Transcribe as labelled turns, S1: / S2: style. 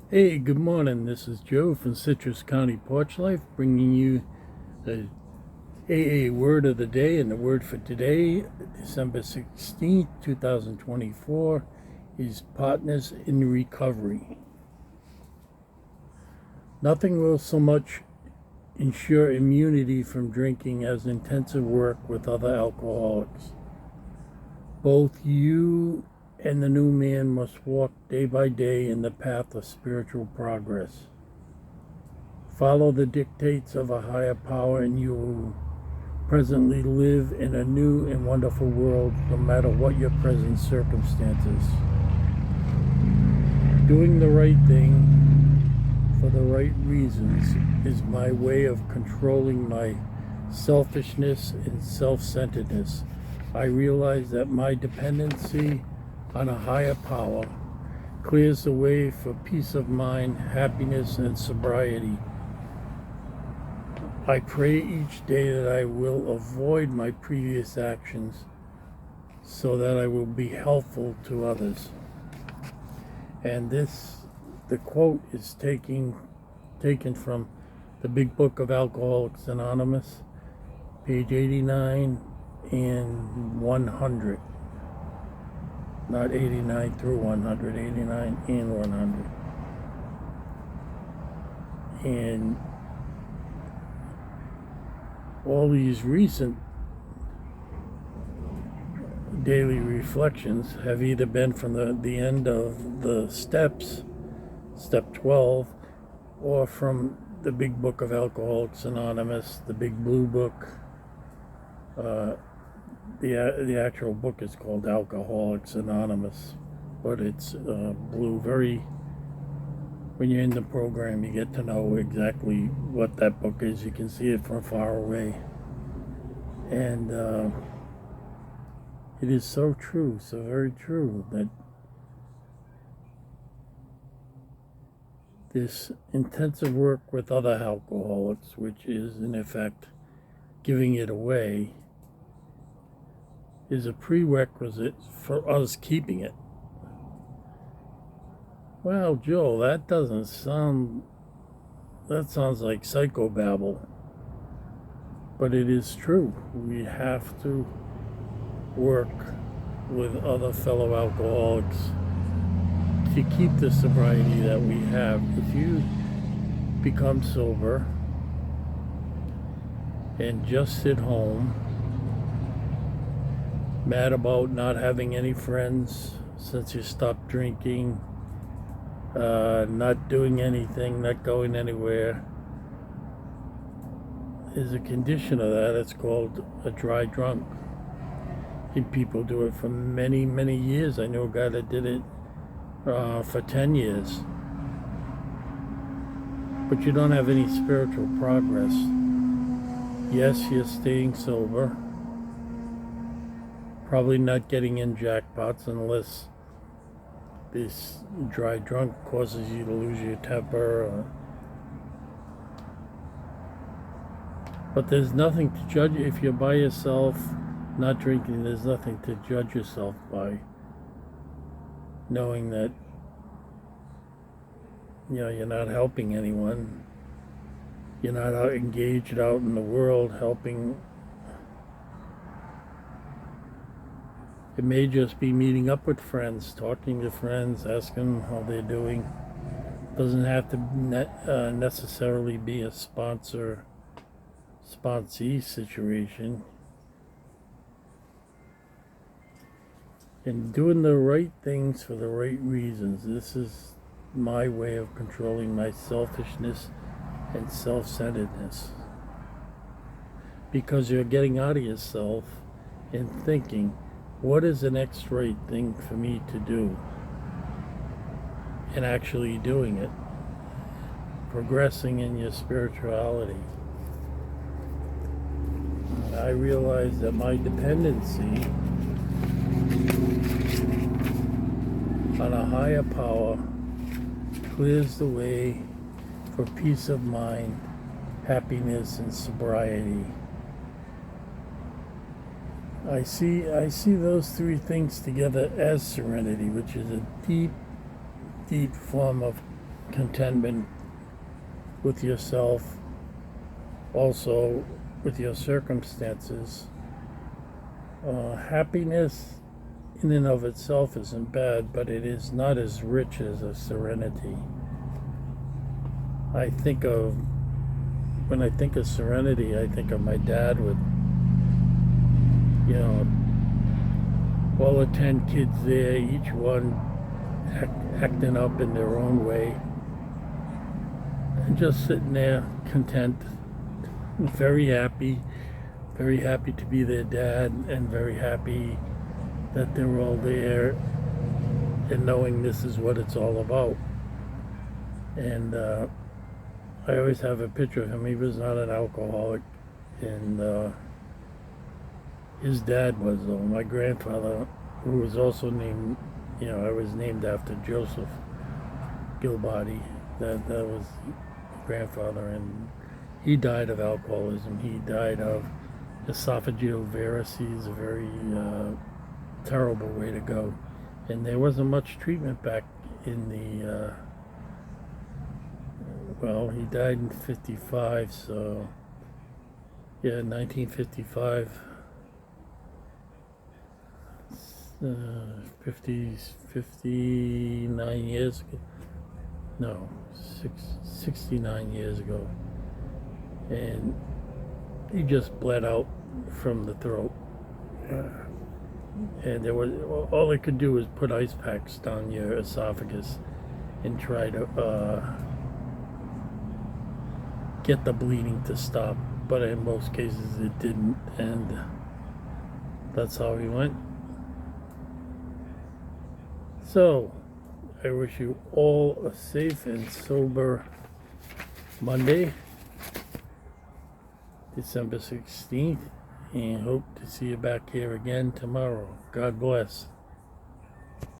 S1: Hey, good morning. This is Joe from Citrus County Porch Life, bringing you the AA word of the day. And the word for today, December 16th, 2024, is partners in recovery. Nothing will so much ensure immunity from drinking as intensive work with other alcoholics. Both you and the new man must walk day by day in the path of spiritual progress. Follow the dictates of a higher power, and you will presently live in a new and wonderful world, no matter what your present circumstances. Doing the right thing for the right reasons is my way of controlling my selfishness and self-centeredness. I realize that my dependency on a higher power clears the way for peace of mind, happiness, and sobriety. I pray each day that I will avoid my previous actions so that I will be helpful to others. And the quote is taken from the Big Book of Alcoholics Anonymous, page 89 and 100. Not 89 through 100, 89 and 100. And all these recent daily reflections have either been from the end of the steps, step 12, or from the Big Book of Alcoholics Anonymous, the Big Blue Book. The actual book is called Alcoholics Anonymous, but it's blue. When you're in the program, you get to know exactly what that book is. You can see it from far away. And it is so true, so very true, that this intensive work with other alcoholics, which is in effect giving it away, is a prerequisite for us keeping it. Well, Joe, that sounds like psychobabble. But it is true. We have to work with other fellow alcoholics to keep the sobriety that we have. If you become sober and just sit home, mad about not having any friends since you stopped drinking, not doing anything, not going anywhere, is a condition of that. It's called a dry drunk. And people do it for many, many years. I know a guy that did it for 10 years. But you don't have any spiritual progress. Yes, you're staying sober. Probably not getting in jackpots unless this dry drunk causes you to lose your temper. But there's nothing to judge. If you're by yourself, not drinking, there's nothing to judge yourself by. Knowing that, you're not helping anyone. You're not engaged out in the world helping. It may just be meeting up with friends, talking to friends, asking how they're doing. Doesn't have to necessarily be a sponsee situation. And doing the right things for the right reasons. This is my way of controlling my selfishness and self-centeredness. Because you're getting out of yourself and thinking, what is the next right thing for me to do? And actually doing it. Progressing in your spirituality. I realize that my dependency on a higher power clears the way for peace of mind, happiness, and sobriety. I see those three things together as serenity, which is a deep, deep form of contentment with yourself, also with your circumstances. Happiness in and of itself isn't bad, but it is not as rich as a serenity. When I think of serenity, I think of my dad with, all the 10 kids there, each one acting up in their own way, and just sitting there content, very happy to be their dad, and very happy that they're all there and knowing this is what it's all about. And I always have a picture of him. He was not an alcoholic, and his dad was, though. My grandfather, who was also named, I was named after Joseph Gilbody. That was grandfather, and he died of alcoholism. He died of esophageal varices, a very terrible way to go. And there wasn't much treatment back in the, he died in 55, so, 1955. 59 years ago. No, 69 years ago. And he just bled out from the throat. And all they could do was put ice packs down your esophagus and try to get the bleeding to stop. But in most cases it didn't, and that's how he went. So, I wish you all a safe and sober Monday, December 16th, and hope to see you back here again tomorrow. God bless.